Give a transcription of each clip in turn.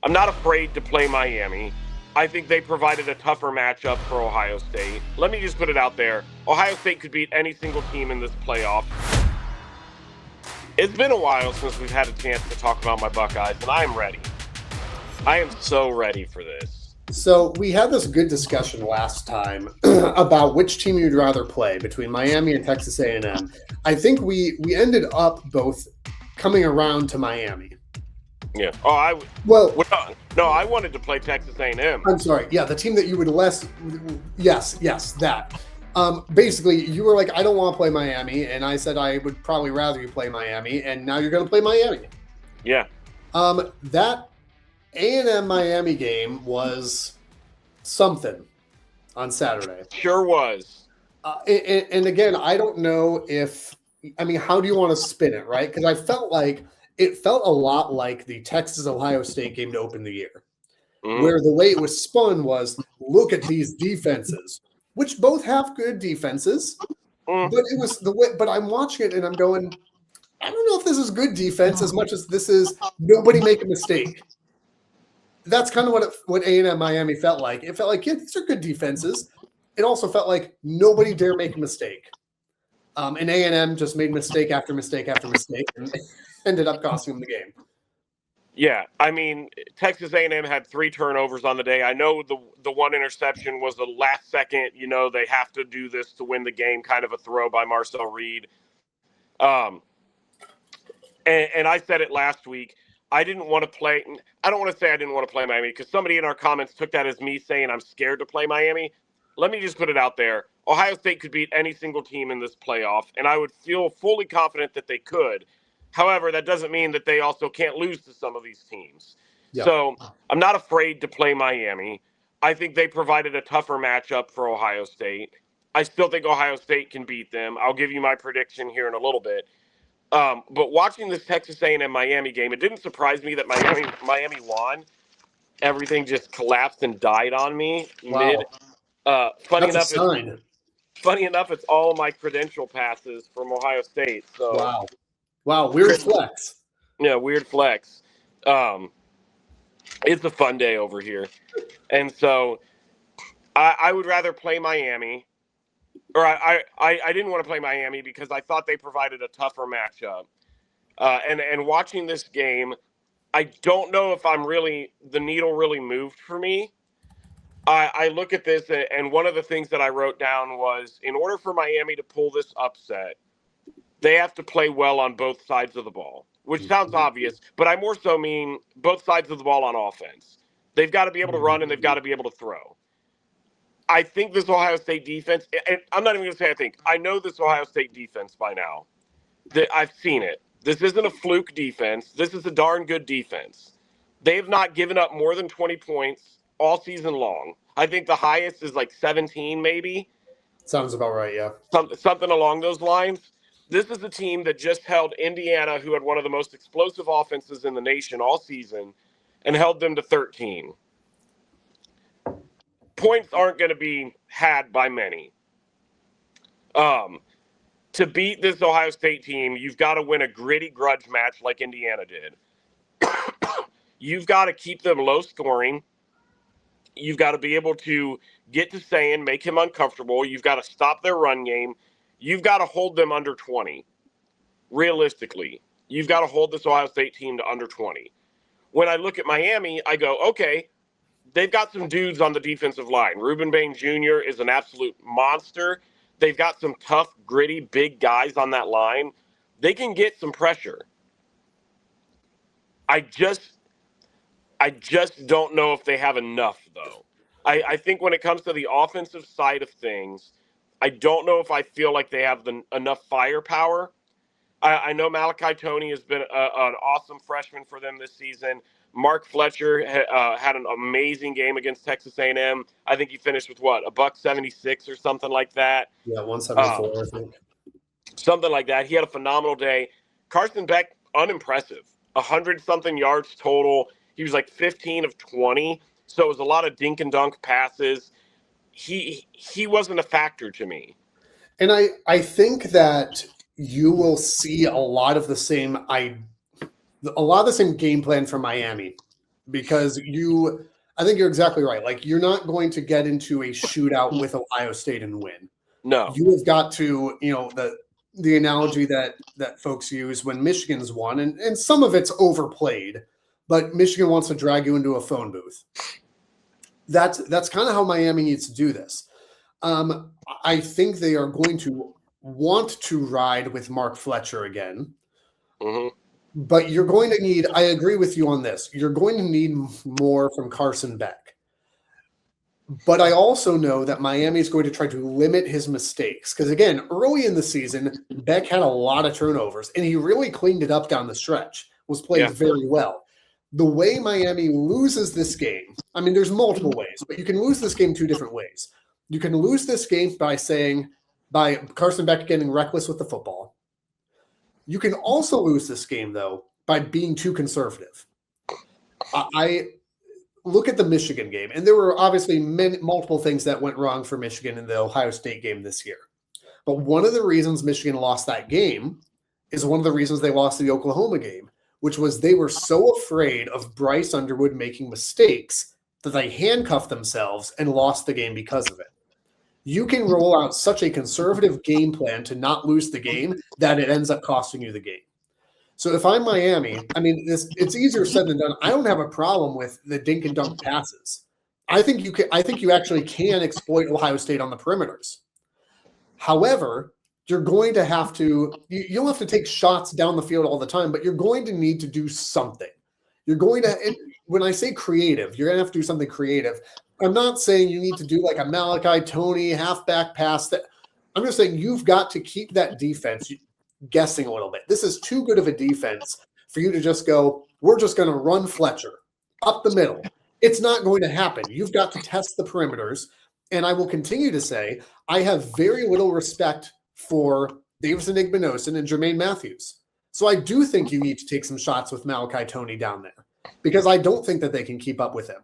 I'm not afraid to play Miami. I think they provided a tougher matchup for Ohio State. Let me just put it out there. Ohio State could beat any single team in this playoff. It's been a while since we've had a chance to talk about my Buckeyes, and I am ready. I am so ready for this. So we had this good discussion last time about which team you'd rather play between Miami and Texas A&M. I think we ended up both coming around to Miami. Yeah. No, I wanted to play Texas A&M. I'm sorry. Yeah, the team that you would less. Yes, that. Basically, you were like, I don't want to play Miami, and I said I would probably rather you play Miami, and now you're going to play Miami. Yeah. That A&M Miami game was something on Saturday. Sure was. And again, I don't know if, how do you want to spin it, right? Because I felt like it felt a lot like the Texas-Ohio State game to open the year, where the way it was spun was, look at these defenses, which both have good defenses, but it was the way. But I'm watching it and I'm going, I don't know if this is good defense as much as this is nobody make a mistake. That's kind of what A&M Miami felt like. It felt like, yeah, these are good defenses. It also felt like nobody dare make a mistake. And A&M just made mistake after mistake after mistake and ended up costing them the game. Yeah, Texas A&M had 3 turnovers on the day. I know the one interception was the last second, they have to do this to win the game, kind of a throw by Marcel Reed. And I said it last week. I don't want to say I didn't want to play Miami because somebody in our comments took that as me saying I'm scared to play Miami. Let me just put it out there. Ohio State could beat any single team in this playoff, and I would feel fully confident that they could. However, that doesn't mean that they also can't lose to some of these teams. Yep. So I'm not afraid to play Miami. I think they provided a tougher matchup for Ohio State. I still think Ohio State can beat them. I'll give you my prediction here in a little bit. But watching this Texas A&M Miami game, it didn't surprise me that Miami won. Everything just collapsed and died on me mid. Funny enough, it's all my credential passes from Ohio State. So wow, weird flex. Yeah, weird flex. It's a fun day over here, and so I would rather play Miami. Or I didn't want to play Miami because I thought they provided a tougher matchup. And watching this game, I don't know if the needle really moved for me. I look at this, and one of the things that I wrote down was, in order for Miami to pull this upset, they have to play well on both sides of the ball, which sounds obvious, but I more so mean both sides of the ball on offense. They've got to be able to run, and they've got to be able to throw. I think this Ohio State defense, and I'm not even going to say I think, I know this Ohio State defense by now. I've seen it. This isn't a fluke defense. This is a darn good defense. They have not given up more than 20 points all season long. I think the highest is like 17 maybe. Sounds about right, yeah. Something along those lines. This is a team that just held Indiana, who had one of the most explosive offenses in the nation all season, and held them to 13. Points aren't going to be had by many. To beat this Ohio State team, you've got to win a gritty grudge match like Indiana did. You've got to keep them low scoring. You've got to be able to get to Sayin, make him uncomfortable. You've got to stop their run game. You've got to hold them under 20. Realistically, you've got to hold this Ohio State team to under 20. When I look at Miami, I go, okay, they've got some dudes on the defensive line. Ruben Bain Jr. is an absolute monster. They've got some tough, gritty, big guys on that line. They can get some pressure. I just don't know if they have enough, though. I think when it comes to the offensive side of things, I don't know if I feel like they have enough firepower. I know Malachi Toney has been an awesome freshman for them this season. Mark Fletcher had an amazing game against Texas A&M. I think he finished with $176 or something like that. Yeah, 174, I think. Something like that. He had a phenomenal day. Carson Beck, unimpressive. 100-something yards total. He was like 15 of 20. So it was a lot of dink and dunk passes. He wasn't a factor to me. And I think that you will see a lot of the same game plan from Miami because I think you're exactly right. Like, you're not going to get into a shootout with Ohio State and win. No. You have got to, the analogy that folks use when Michigan's won, and some of it's overplayed, but Michigan wants to drag you into a phone booth. That's kind of how Miami needs to do this. I think they are going to want to ride with Mark Fletcher again. Mm-hmm. But you're going to need, I agree with you on this, you're going to need more from Carson Beck. But I also know that Miami is going to try to limit his mistakes. Because again, early in the season, Beck had a lot of turnovers, and he really cleaned it up down the stretch, was played very well. The way Miami loses this game, I mean, there's multiple ways, but you can lose this game two different ways. You can lose this game by Carson Beck getting reckless with the football. You can also lose this game, though, by being too conservative. I look at the Michigan game, and there were obviously multiple things that went wrong for Michigan in the Ohio State game this year. But one of the reasons Michigan lost that game is one of the reasons they lost the Oklahoma game, which was they were so afraid of Bryce Underwood making mistakes that they handcuffed themselves and lost the game because of it. You can roll out such a conservative game plan to not lose the game that it ends up costing you the game. So if I'm Miami, I mean, it's easier said than done. I don't have a problem with the dink and dunk passes. I think you actually can exploit Ohio State on the perimeters. However, you're going to have to you don't have to take shots down the field all the time, but you're going to need to do something. You're going to, when I say creative, you're going to have to do something creative. I'm not saying you need to do like a Malachi Tony halfback pass. I'm just saying you've got to keep that defense guessing a little bit. This is too good of a defense for you to just go, we're just going to run Fletcher up the middle. It's not going to happen. You've got to test the perimeters. And I will continue to say, I have very little respect for Davison Igbinosun and Jermaine Matthews. So I do think you need to take some shots with Malachi Tony down there, because I don't think that they can keep up with him.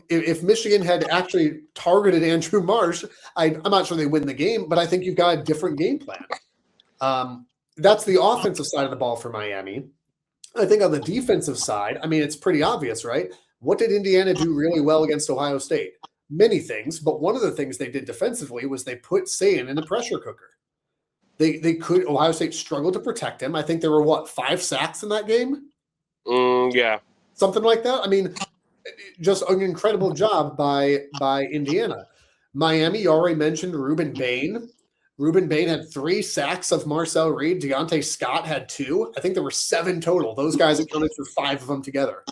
If Michigan had actually targeted Andrew Marsh, I'm not sure they win the game, but I think you've got a different game plan. That's the offensive side of the ball for Miami. I think on the defensive side, I mean, it's pretty obvious, right? What did Indiana do really well against Ohio State? Many things, but one of the things they did defensively was they put Sayin in a pressure cooker. Ohio State struggled to protect him. I think there were 5 sacks in that game? Yeah. Something like that. I mean, just an incredible job by Indiana. Miami, you already mentioned Ruben Bain. Ruben Bain had 3 sacks of Marcel Reed. Deontay Scott had 2. I think there were 7 total. Those guys accounted for 5 of them together.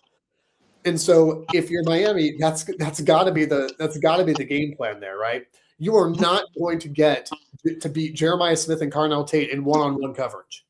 And so if you're Miami, that's got to be the game plan there, right? You are not going to get to beat Jeremiah Smith and Carnell Tate in one-on-one coverage.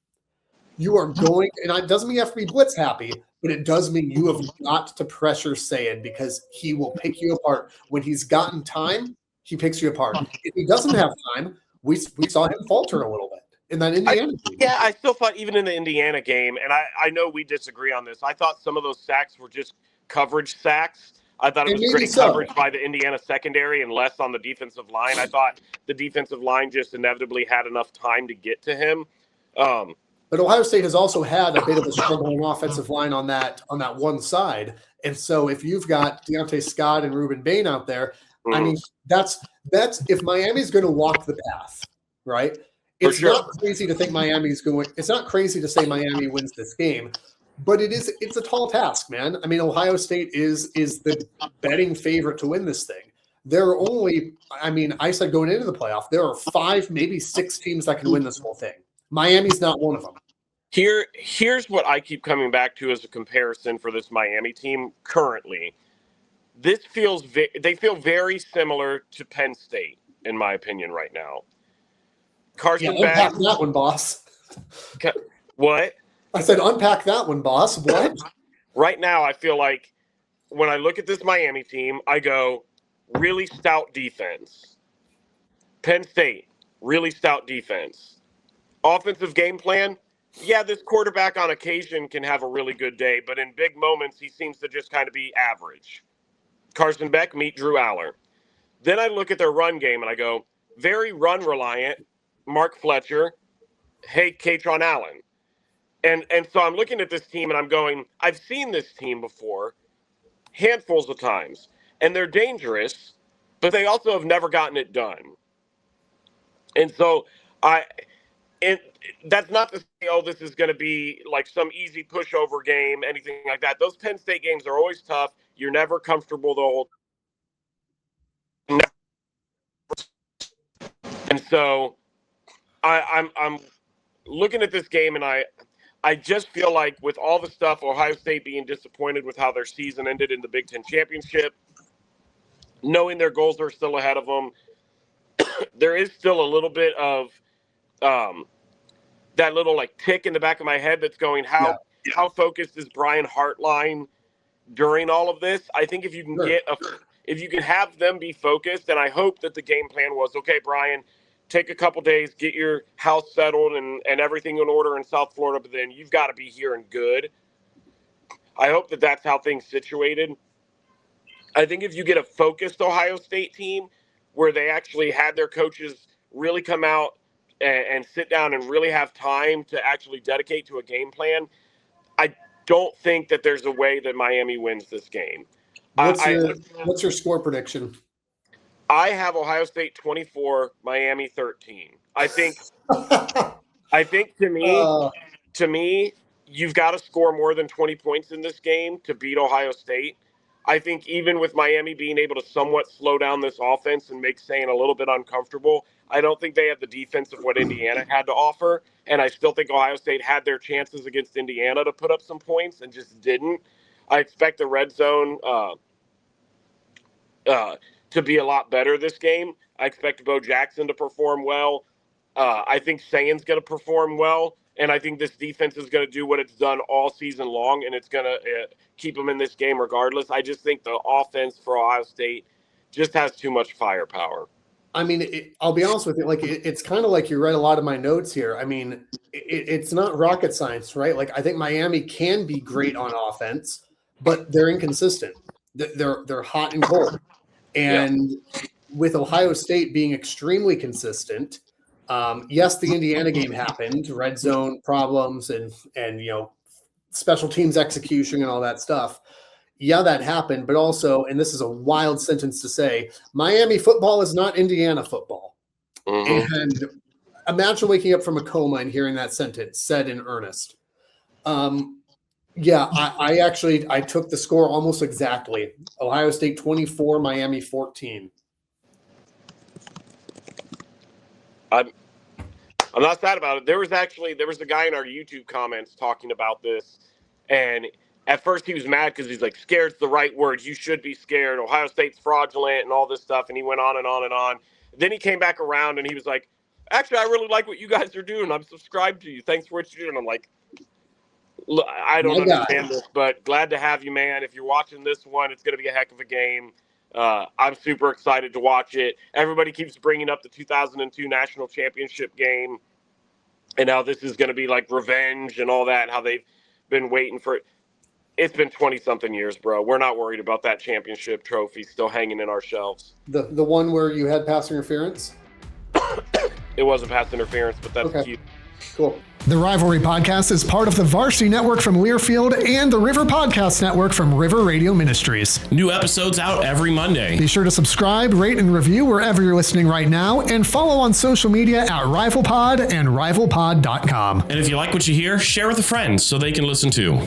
You are going, and it doesn't mean you have to be blitz happy, but it does mean you have got to pressure Sayin, because he will pick you apart. When he's gotten time, he picks you apart. If he doesn't have time, we saw him falter a little bit in that Indiana game. Yeah, I still thought even in the Indiana game, and I know we disagree on this, I thought some of those sacks were just coverage sacks. I thought it was great coverage by the Indiana secondary and less on the defensive line. I thought the defensive line just inevitably had enough time to get to him. But Ohio State has also had a bit of a struggling offensive line on that one side. And so if you've got Deontay Scott and Ruben Bain out there, I mean, that's if Miami's going to walk the path, right? It's not crazy to think it's not crazy to say Miami wins this game, but it's a tall task, man. I mean, Ohio State is the betting favorite to win this thing. There are only, I mean, I said going into the playoff, there are 5, maybe 6 teams that can win this whole thing. Miami's not one of them. Here's what I keep coming back to as a comparison for this Miami team currently. They feel very similar to Penn State, in my opinion, right now. Carson Beck. Unpack that one, boss. What? I said, unpack that one, boss. What? Right now, I feel like when I look at this Miami team, I go, really stout defense. Penn State, really stout defense. Offensive game plan, yeah, this quarterback on occasion can have a really good day, but in big moments, he seems to just kind of be average. Carson Beck, meet Drew Aller. Then I look at their run game and I go, very run reliant, Mark Fletcher, hey, Katron Allen. And so I'm looking at this team and I'm going, I've seen this team before. handfuls of times, and they're dangerous, but they also have never gotten it done. And so that's not to say, oh, this is going to be like some easy pushover game, anything like that. Those Penn State games are always tough. You're never comfortable the whole time. And so I'm looking at this game, and I just feel like with all the stuff, Ohio State being disappointed with how their season ended in the Big Ten championship, knowing their goals are still ahead of them, there is still a little bit of that little like tick in the back of my head that's going, how focused is Brian Hartline during all of this? I think if you can if you can have them be focused, and I hope that the game plan was, okay, Brian, take a couple days, get your house settled and everything in order in South Florida, but then you've got to be here and good. I hope that that's how things situated. I think if you get a focused Ohio State team where they actually had their coaches really come out and sit down and really have time to actually dedicate to a game plan, I don't think that there's a way that Miami wins this game. What's your score prediction? I have Ohio State 24, Miami 13. I think to me, you've got to score more than 20 points in this game to beat Ohio State. I think even with Miami being able to somewhat slow down this offense and make Sain a little bit uncomfortable, I don't think they have the defense of what Indiana had to offer. And I still think Ohio State had their chances against Indiana to put up some points and just didn't. I expect the red zone to be a lot better this game. I expect Bo Jackson to perform well. I think Sain's going to perform well. And I think this defense is going to do what it's done all season long, and it's going to keep them in this game regardless. I just think the offense for Ohio State just has too much firepower. I mean, I'll be honest with you. Like, it's kind of like you read a lot of my notes here. I mean, it's not rocket science, right? Like, I think Miami can be great on offense, but they're inconsistent. They're hot and cold. And with Ohio State being extremely consistent, yes, the Indiana game happened, red zone problems and special teams execution and all that stuff. Yeah, that happened, but also, and this is a wild sentence to say, Miami football is not Indiana football. Mm-hmm. And imagine waking up from a coma and hearing that sentence said in earnest. I took the score almost exactly. Ohio State 24, Miami 14. I'm not sad about it. There was a guy in our YouTube comments talking about this, and at first he was mad because he's like, scared's the right word. You should be scared. Ohio State's fraudulent and all this stuff. And he went on and on and on. Then he came back around and he was like, actually, I really like what you guys are doing. I'm subscribed to you. Thanks for what you're doing. I'm like, look, I don't understand this, but glad to have you, man. If you're watching this one, it's going to be a heck of a game. I'm super excited to watch it. Everybody keeps bringing up the 2002 national championship game and how this is going to be like revenge and all that, and how they've been waiting for it. It's been 20-something years, bro. We're not worried about that championship trophy still hanging in our shelves. The one where you had pass interference? It wasn't pass interference, but that's cute. Cool. The Rivalry Podcast is part of the Varsity Network from Learfield and the River Podcast Network from River Radio Ministries. New episodes out every Monday. Be sure to subscribe, rate, and review wherever you're listening right now, and follow on social media at RivalPod and RivalPod.com. And if you like what you hear, share with a friend so they can listen too.